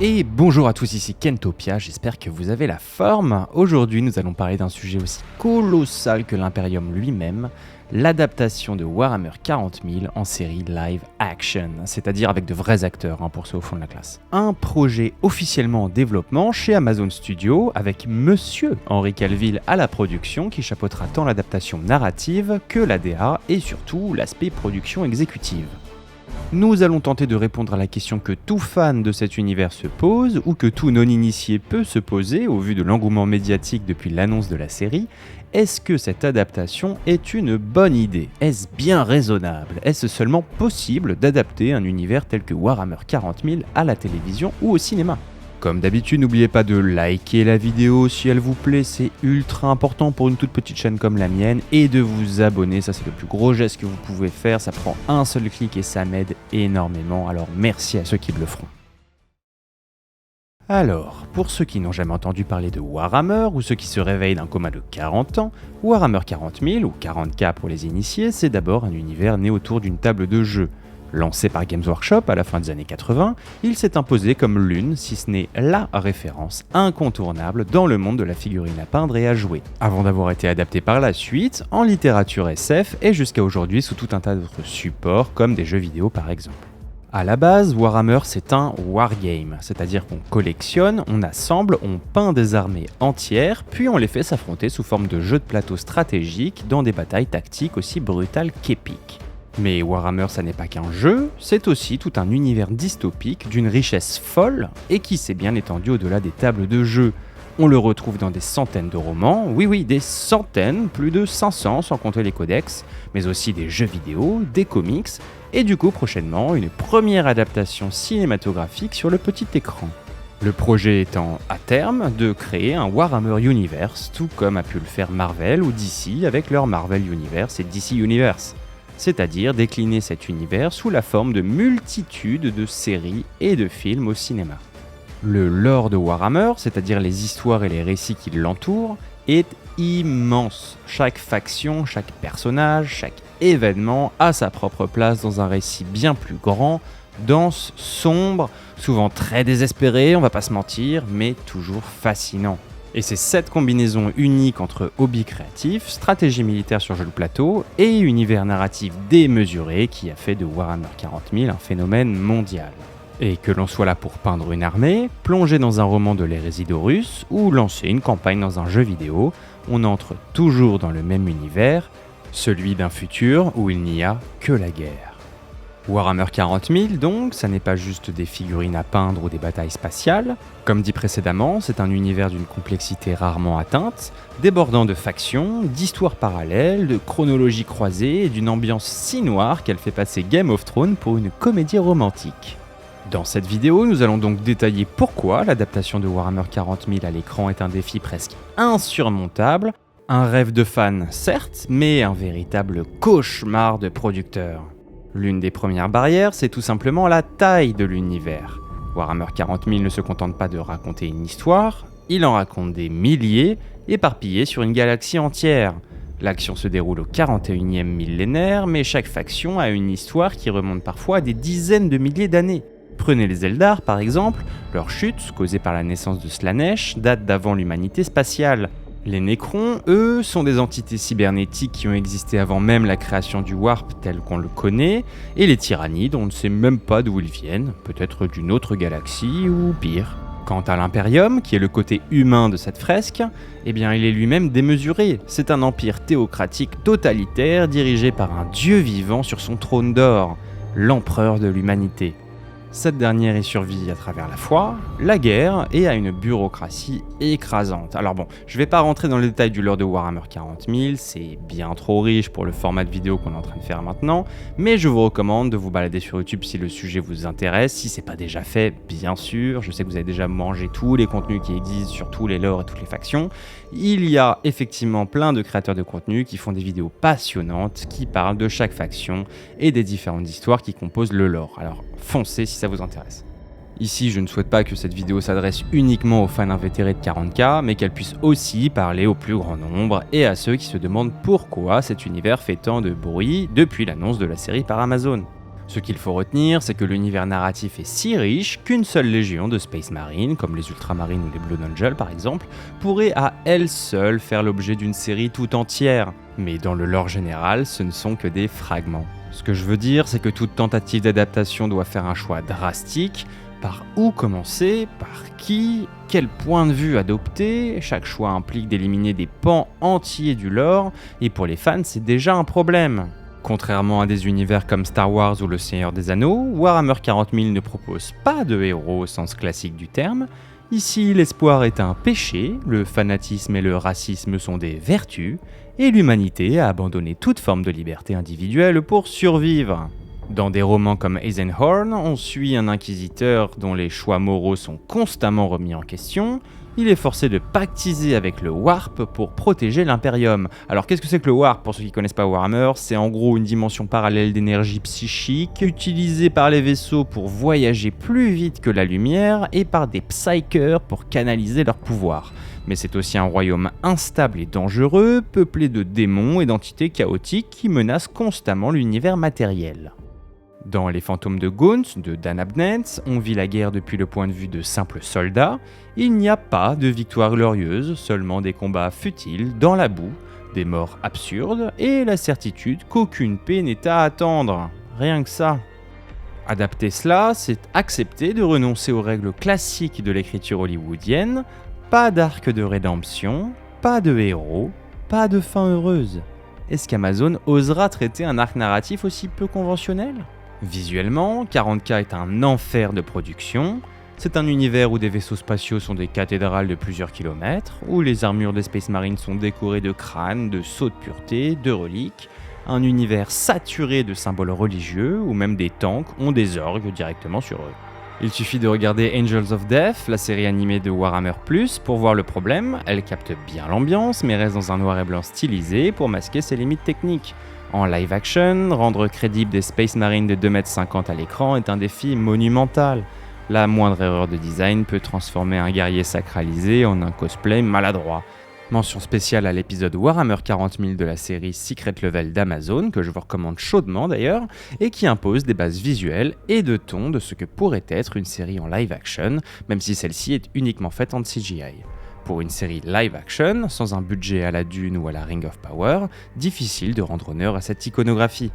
Et bonjour à tous, ici Kentopia, j'espère que vous avez la forme. Aujourd'hui nous allons parler d'un sujet aussi colossal que l'Imperium lui-même, l'adaptation de Warhammer 40 000 en série live action, c'est-à-dire avec de vrais acteurs pour ceux au fond de la classe. Un projet officiellement en développement chez Amazon Studios avec Monsieur Henry Cavill à la production qui chapeautera tant l'adaptation narrative que la DA et surtout l'aspect production exécutive. Nous allons tenter de répondre à la question que tout fan de cet univers se pose, ou que tout non-initié peut se poser au vu de l'engouement médiatique depuis l'annonce de la série. Est-ce que cette adaptation est une bonne idée ? Est-ce bien raisonnable ? Est-ce seulement possible d'adapter un univers tel que Warhammer 40 000 à la télévision ou au cinéma ? Comme d'habitude, n'oubliez pas de liker la vidéo si elle vous plaît, c'est ultra important pour une toute petite chaîne comme la mienne, et de vous abonner, ça c'est le plus gros geste que vous pouvez faire, ça prend un seul clic et ça m'aide énormément, alors merci à ceux qui le feront. Alors, pour ceux qui n'ont jamais entendu parler de Warhammer, ou ceux qui se réveillent d'un coma de 40 ans, Warhammer 40 000, ou 40K pour les initiés, c'est d'abord un univers né autour d'une table de jeu. Lancé par Games Workshop à la fin des années 80, il s'est imposé comme l'une, si ce n'est la référence incontournable dans le monde de la figurine à peindre et à jouer, avant d'avoir été adapté par la suite en littérature SF et jusqu'à aujourd'hui sous tout un tas d'autres supports comme des jeux vidéo par exemple. À la base, Warhammer c'est un wargame, c'est-à-dire qu'on collectionne, on assemble, on peint des armées entières, puis on les fait s'affronter sous forme de jeux de plateau stratégiques dans des batailles tactiques aussi brutales qu'épiques. Mais Warhammer, ça n'est pas qu'un jeu, c'est aussi tout un univers dystopique d'une richesse folle et qui s'est bien étendu au-delà des tables de jeu. On le retrouve dans des centaines de romans, oui des centaines, plus de 500 sans compter les codex, mais aussi des jeux vidéo, des comics, et du coup prochainement une première adaptation cinématographique sur le petit écran. Le projet étant à terme de créer un Warhammer Universe, tout comme a pu le faire Marvel ou DC avec leur Marvel Universe et DC Universe. C'est-à-dire décliner cet univers sous la forme de multitudes de séries et de films au cinéma. Le lore de Warhammer, c'est-à-dire les histoires et les récits qui l'entourent, est immense. Chaque faction, chaque personnage, chaque événement a sa propre place dans un récit bien plus grand, dense, sombre, souvent très désespéré, on va pas se mentir, mais toujours fascinant. Et c'est cette combinaison unique entre hobby créatif, stratégie militaire sur jeu de plateau et univers narratif démesuré qui a fait de Warhammer 40 000 un phénomène mondial. Et que l'on soit là pour peindre une armée, plonger dans un roman de l'hérésie d'Horus ou lancer une campagne dans un jeu vidéo, on entre toujours dans le même univers, celui d'un futur où il n'y a que la guerre. Warhammer 40 000 donc, ça n'est pas juste des figurines à peindre ou des batailles spatiales. Comme dit précédemment, c'est un univers d'une complexité rarement atteinte, débordant de factions, d'histoires parallèles, de chronologies croisées et d'une ambiance si noire qu'elle fait passer Game of Thrones pour une comédie romantique. Dans cette vidéo, nous allons donc détailler pourquoi l'adaptation de Warhammer 40 000 à l'écran est un défi presque insurmontable, un rêve de fan certes, mais un véritable cauchemar de producteur. L'une des premières barrières, c'est tout simplement la taille de l'univers. Warhammer 40 000 ne se contente pas de raconter une histoire, il en raconte des milliers, éparpillés sur une galaxie entière. L'action se déroule au 41e millénaire, mais chaque faction a une histoire qui remonte parfois à des dizaines de milliers d'années. Prenez les Eldar par exemple, leur chute, causée par la naissance de Slaanesh, date d'avant l'humanité spatiale. Les Nécrons, eux, sont des entités cybernétiques qui ont existé avant même la création du Warp tel qu'on le connaît, et les Tyrannides, on ne sait même pas d'où ils viennent, peut-être d'une autre galaxie ou pire. Quant à l'Imperium, qui est le côté humain de cette fresque, eh bien il est lui-même démesuré. C'est un empire théocratique totalitaire dirigé par un dieu vivant sur son trône d'or, l'empereur de l'humanité. Cette dernière y survit à travers la foi, la guerre et à une bureaucratie écrasante. Alors bon, je vais pas rentrer dans le détail du lore de Warhammer 40 000, c'est bien trop riche pour le format de vidéo qu'on est en train de faire maintenant, mais je vous recommande de vous balader sur YouTube si le sujet vous intéresse, si c'est pas déjà fait, bien sûr, je sais que vous avez déjà mangé tous les contenus qui existent sur tous les lores et toutes les factions. Il y a effectivement plein de créateurs de contenu qui font des vidéos passionnantes, qui parlent de chaque faction et des différentes histoires qui composent le lore. Alors foncez si ça vous intéresse. Ici, je ne souhaite pas que cette vidéo s'adresse uniquement aux fans invétérés de 40K, mais qu'elle puisse aussi parler au plus grand nombre et à ceux qui se demandent pourquoi cet univers fait tant de bruit depuis l'annonce de la série par Amazon. Ce qu'il faut retenir, c'est que l'univers narratif est si riche qu'une seule légion de Space Marines, comme les Ultramarines ou les Blood Angels par exemple, pourrait à elle seule faire l'objet d'une série tout entière. Mais dans le lore général, ce ne sont que des fragments. Ce que je veux dire, c'est que toute tentative d'adaptation doit faire un choix drastique. Par où commencer? Par qui? Quel point de vue adopter? Chaque choix implique d'éliminer des pans entiers du lore, et pour les fans, c'est déjà un problème. Contrairement à des univers comme Star Wars ou Le Seigneur des Anneaux, Warhammer 40 000 ne propose pas de héros au sens classique du terme. Ici, l'espoir est un péché, le fanatisme et le racisme sont des vertus, et l'humanité a abandonné toute forme de liberté individuelle pour survivre. Dans des romans comme Eisenhorn, on suit un inquisiteur dont les choix moraux sont constamment remis en question. Il est forcé de pactiser avec le Warp pour protéger l'Imperium. Alors qu'est-ce que c'est que le Warp? Pour ceux qui ne connaissent pas Warhammer, c'est en gros une dimension parallèle d'énergie psychique utilisée par les vaisseaux pour voyager plus vite que la lumière et par des Psykers pour canaliser leur pouvoir. Mais c'est aussi un royaume instable et dangereux, peuplé de démons et d'entités chaotiques qui menacent constamment l'univers matériel. Dans Les Fantômes de Gaunt de Dan Abnett, on vit la guerre depuis le point de vue de simples soldats. Il n'y a pas de victoire glorieuse, seulement des combats futiles dans la boue, des morts absurdes et la certitude qu'aucune paix n'est à attendre. Rien que ça. Adapter cela, c'est accepter de renoncer aux règles classiques de l'écriture hollywoodienne. Pas d'arc de rédemption, pas de héros, pas de fin heureuse. Est-ce qu'Amazon osera traiter un arc narratif aussi peu conventionnel ? Visuellement, 40K est un enfer de production. C'est un univers où des vaisseaux spatiaux sont des cathédrales de plusieurs kilomètres, où les armures des Space Marines sont décorées de crânes, de sceaux de pureté, de reliques. Un univers saturé de symboles religieux, où même des tanks ont des orgues directement sur eux. Il suffit de regarder Angels of Death, la série animée de Warhammer+, pour voir le problème. Elle capte bien l'ambiance, mais reste dans un noir et blanc stylisé pour masquer ses limites techniques. En live action, rendre crédible des Space Marines de 2,50 m à l'écran est un défi monumental. La moindre erreur de design peut transformer un guerrier sacralisé en un cosplay maladroit. Mention spéciale à l'épisode Warhammer 40 000 de la série Secret Level d'Amazon, que je vous recommande chaudement d'ailleurs, et qui impose des bases visuelles et de ton de ce que pourrait être une série en live action, même si celle-ci est uniquement faite en CGI. Pour une série live action, sans un budget à la Dune ou à la Ring of Power, difficile de rendre honneur à cette iconographie.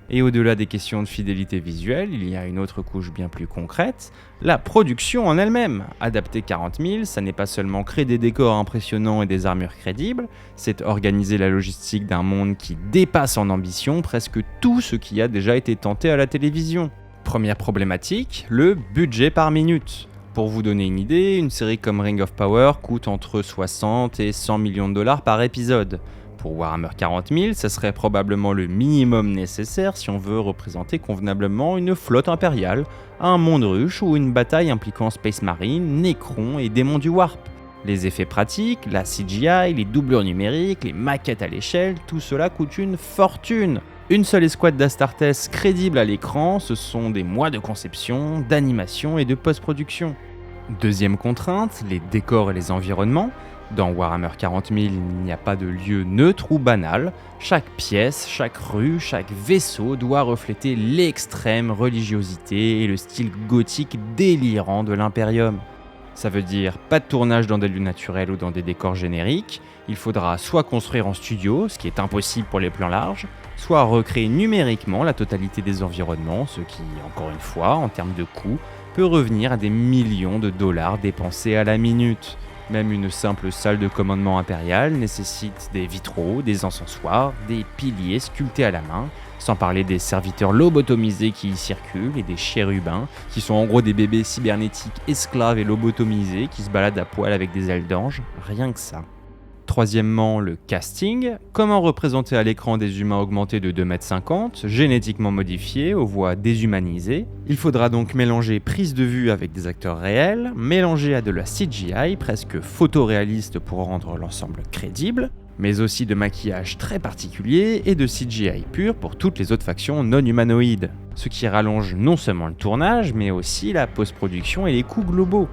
Et au-delà des questions de fidélité visuelle, il y a une autre couche bien plus concrète, la production en elle-même. Adapter 40 000, ça n'est pas seulement créer des décors impressionnants et des armures crédibles, c'est organiser la logistique d'un monde qui dépasse en ambition presque tout ce qui a déjà été tenté à la télévision. Première problématique, le budget par minute. Pour vous donner une idée, une série comme Ring of Power coûte entre 60 et 100 millions de dollars par épisode. Pour Warhammer 40 000, ça serait probablement le minimum nécessaire si on veut représenter convenablement une flotte impériale, un monde ruche ou une bataille impliquant Space Marine, Necrons et démons du Warp. Les effets pratiques, la CGI, les doublures numériques, les maquettes à l'échelle, tout cela coûte une fortune. Une seule escouade d'Astartes crédible à l'écran, ce sont des mois de conception, d'animation et de post-production. Deuxième contrainte, les décors et les environnements. Dans Warhammer 40 000, il n'y a pas de lieu neutre ou banal. Chaque pièce, chaque rue, chaque vaisseau doit refléter l'extrême religiosité et le style gothique délirant de l'Imperium. Ça veut dire pas de tournage dans des lieux naturels ou dans des décors génériques. Il faudra soit construire en studio, ce qui est impossible pour les plans larges, soit recréer numériquement la totalité des environnements, ce qui, encore une fois, en termes de coût, peut revenir à des millions de dollars dépensés à la minute. Même une simple salle de commandement impérial nécessite des vitraux, des encensoirs, des piliers sculptés à la main, sans parler des serviteurs lobotomisés qui y circulent et des chérubins, qui sont en gros des bébés cybernétiques esclaves et lobotomisés qui se baladent à poil avec des ailes d'ange, rien que ça. Troisièmement, le casting. Comment représenter à l'écran des humains augmentés de 2,50 m, génétiquement modifiés, aux voix déshumanisées? Il faudra donc mélanger prise de vue avec des acteurs réels, mélanger à de la CGI, presque photoréaliste pour rendre l'ensemble crédible, mais aussi de maquillage très particulier et de CGI pur pour toutes les autres factions non humanoïdes. Ce qui rallonge non seulement le tournage, mais aussi la post-production et les coûts globaux.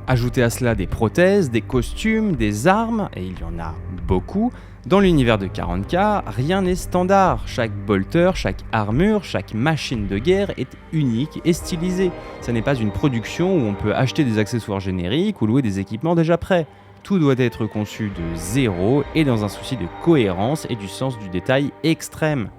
Ajoutez à cela des prothèses, des costumes, des armes, et il y en a beaucoup, Dans l'univers de 40K, rien n'est standard. Chaque bolter, chaque armure, chaque machine de guerre est unique et stylisée. Ça n'est pas une production où on peut acheter des accessoires génériques ou louer des équipements déjà prêts. Tout doit être conçu de zéro et dans un souci de cohérence et du sens du détail extrême.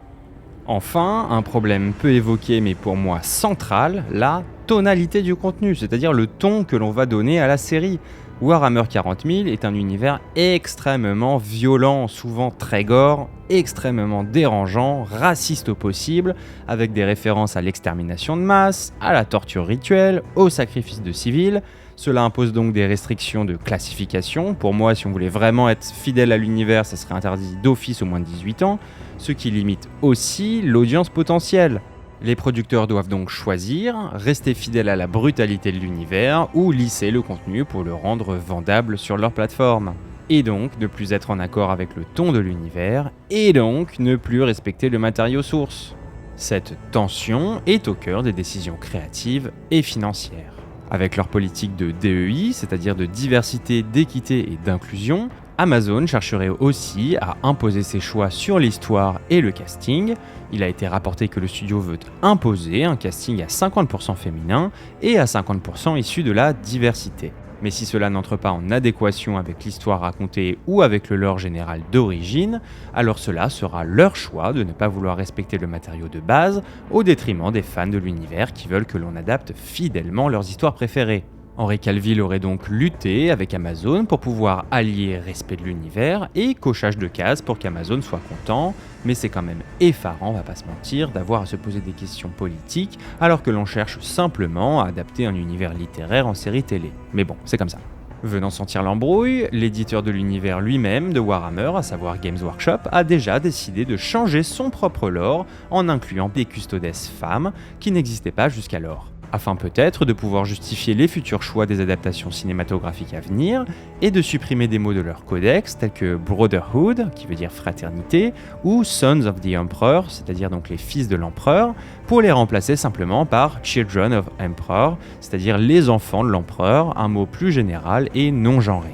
Enfin, un problème peu évoqué mais pour moi central, la tonalité du contenu, c'est-à-dire le ton que l'on va donner à la série. Warhammer 40 000 est un univers extrêmement violent, souvent très gore, extrêmement dérangeant, raciste au possible, avec des références à l'extermination de masse, à la torture rituelle, au sacrifice de civils. Cela impose donc des restrictions de classification. Pour moi, si on voulait vraiment être fidèle à l'univers, ça serait interdit d'office au moins de 18 ans, ce qui limite aussi l'audience potentielle. Les producteurs doivent donc choisir, rester fidèles à la brutalité de l'univers ou lisser le contenu pour le rendre vendable sur leur plateforme. Et donc ne plus être en accord avec le ton de l'univers, et donc ne plus respecter le matériau source. Cette tension est au cœur des décisions créatives et financières. Avec leur politique de DEI, c'est-à-dire de diversité, d'équité et d'inclusion, Amazon chercherait aussi à imposer ses choix sur l'histoire et le casting. Il a été rapporté que le studio veut imposer un casting à 50% féminin et à 50% issu de la diversité. Mais si cela n'entre pas en adéquation avec l'histoire racontée ou avec le lore général d'origine, alors cela sera leur choix de ne pas vouloir respecter le matériau de base au détriment des fans de l'univers qui veulent que l'on adapte fidèlement leurs histoires préférées. Henry Cavill aurait donc lutté avec Amazon pour pouvoir allier respect de l'univers et cochage de cases pour qu'Amazon soit content, mais c'est quand même effarant, on va pas se mentir, d'avoir à se poser des questions politiques alors que l'on cherche simplement à adapter un univers littéraire en série télé. Mais bon, c'est comme ça. Venant sentir l'embrouille, l'éditeur de l'univers lui-même de Warhammer, à savoir Games Workshop, a déjà décidé de changer son propre lore en incluant des custodes femmes qui n'existaient pas jusqu'alors, afin peut-être de pouvoir justifier les futurs choix des adaptations cinématographiques à venir et de supprimer des mots de leur codex tels que Brotherhood, qui veut dire fraternité, ou Sons of the Emperor, c'est-à-dire donc les fils de l'empereur, pour les remplacer simplement par Children of Emperor, c'est-à-dire les enfants de l'empereur, un mot plus général et non genré.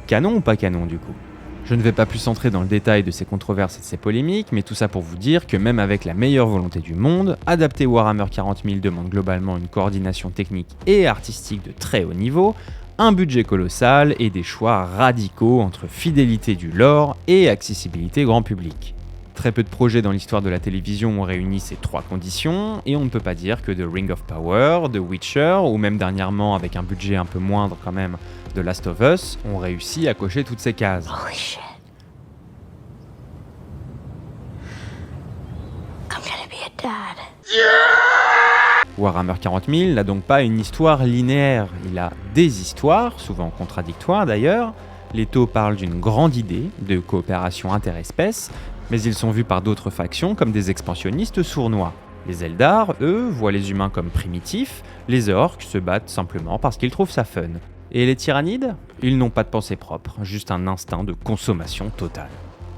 Canon ou pas canon du coup ? Je ne vais pas plus entrer dans le détail de ces controverses et de ces polémiques, mais tout ça pour vous dire que même avec la meilleure volonté du monde, adapter Warhammer 40 000 demande globalement une coordination technique et artistique de très haut niveau, un budget colossal et des choix radicaux entre fidélité du lore et accessibilité grand public. Très peu de projets dans l'histoire de la télévision ont réuni ces trois conditions, et on ne peut pas dire que The Ring of Power, The Witcher, ou même dernièrement avec un budget un peu moindre quand même, The Last of Us, ont réussi à cocher toutes ces cases. Holy shit. I'm gonna be a dad. Warhammer 40 000 n'a donc pas une histoire linéaire, il a des histoires, souvent contradictoires d'ailleurs. Les taux parlent d'une grande idée de coopération interespèces, mais ils sont vus par d'autres factions comme des expansionnistes sournois. Les Eldar, eux, voient les humains comme primitifs, les orques se battent simplement parce qu'ils trouvent ça fun. Et les tyrannides ? Ils n'ont pas de pensée propre, juste un instinct de consommation totale.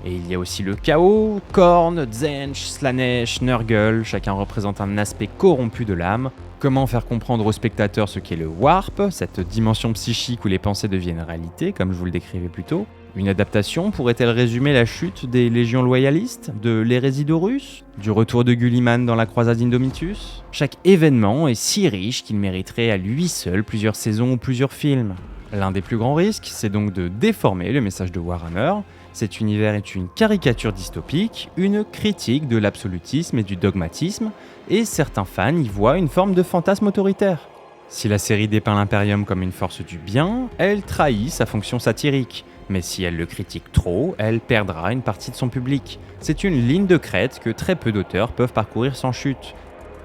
Et il y a aussi le chaos, Khorne, Tzeentch, Slaanesh, Nurgle, chacun représente un aspect corrompu de l'âme. Comment faire comprendre aux spectateurs ce qu'est le Warp, cette dimension psychique où les pensées deviennent réalité, comme je vous le décrivais plus tôt ? Une adaptation pourrait-elle résumer la chute des légions loyalistes, de l'hérésie d'Horus, du retour de Gulliman dans la croisade Indomitus ? Chaque événement est si riche qu'il mériterait à lui seul plusieurs saisons ou plusieurs films. L'un des plus grands risques, c'est donc de déformer le message de Warhammer. Cet univers est une caricature dystopique, une critique de l'absolutisme et du dogmatisme, et certains fans y voient une forme de fantasme autoritaire. Si la série dépeint l'Imperium comme une force du bien, elle trahit sa fonction satirique. Mais si elle le critique trop, elle perdra une partie de son public. C'est une ligne de crête que très peu d'auteurs peuvent parcourir sans chute.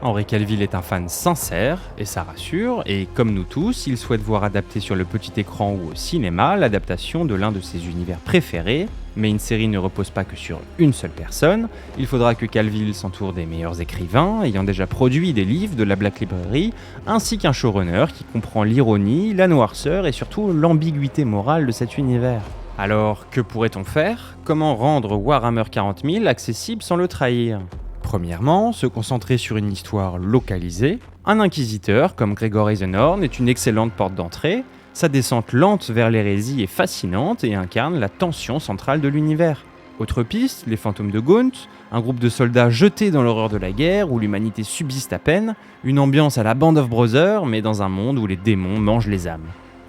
Henry Cavill est un fan sincère, et ça rassure, et comme nous tous, il souhaite voir adapter sur le petit écran ou au cinéma l'adaptation de l'un de ses univers préférés, mais une série ne repose pas que sur une seule personne, il faudra que Cavill s'entoure des meilleurs écrivains, ayant déjà produit des livres de la Black Library, ainsi qu'un showrunner qui comprend l'ironie, la noirceur et surtout l'ambiguïté morale de cet univers. Alors, que pourrait-on faire ? Comment rendre Warhammer 40 000 accessible sans le trahir ? Premièrement, se concentrer sur une histoire localisée. Un inquisiteur, comme Gregor Eisenhorn, est une excellente porte d'entrée. Sa descente lente vers l'hérésie est fascinante et incarne la tension centrale de l'univers. Autre piste, les fantômes de Gaunt, un groupe de soldats jetés dans l'horreur de la guerre où l'humanité subsiste à peine, une ambiance à la Band of Brothers mais dans un monde où les démons mangent les âmes.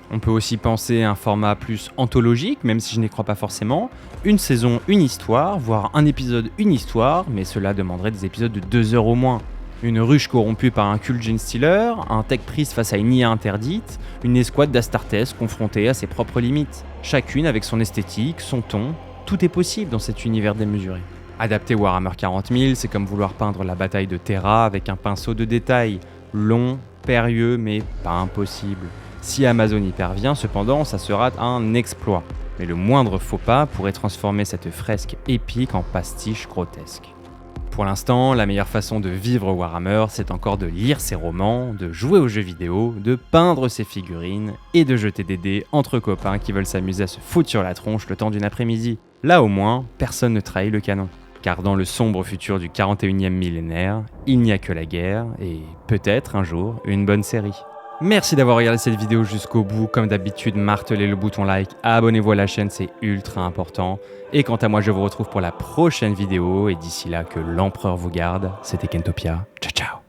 On peut aussi penser à un format plus anthologique, même si je n'y crois pas forcément, une saison, une histoire, voire un épisode, une histoire, mais cela demanderait des épisodes de 2 heures au moins. Une ruche corrompue par un cult Gene Stealer, un tech priest face à une IA interdite, une escouade d'Astartes confrontée à ses propres limites. Chacune avec son esthétique, son ton, tout est possible dans cet univers démesuré. Adapter Warhammer 40 000, c'est comme vouloir peindre la bataille de Terra avec un pinceau de détail. Long, périlleux, mais pas impossible. Si Amazon y parvient, cependant, ça sera un exploit. Mais le moindre faux pas pourrait transformer cette fresque épique en pastiche grotesque. Pour l'instant, la meilleure façon de vivre Warhammer, c'est encore de lire ses romans, de jouer aux jeux vidéo, de peindre ses figurines et de jeter des dés entre copains qui veulent s'amuser à se foutre sur la tronche le temps d'une après-midi. Là au moins, personne ne trahit le canon. Car dans le sombre futur du 41e millénaire, il n'y a que la guerre et peut-être un jour une bonne série. Merci d'avoir regardé cette vidéo jusqu'au bout. Comme d'habitude, martelez le bouton like, abonnez-vous à la chaîne, c'est ultra important. Et quant à moi, je vous retrouve pour la prochaine vidéo. Et d'ici là, que l'empereur vous garde. C'était Kentopia. Ciao, ciao.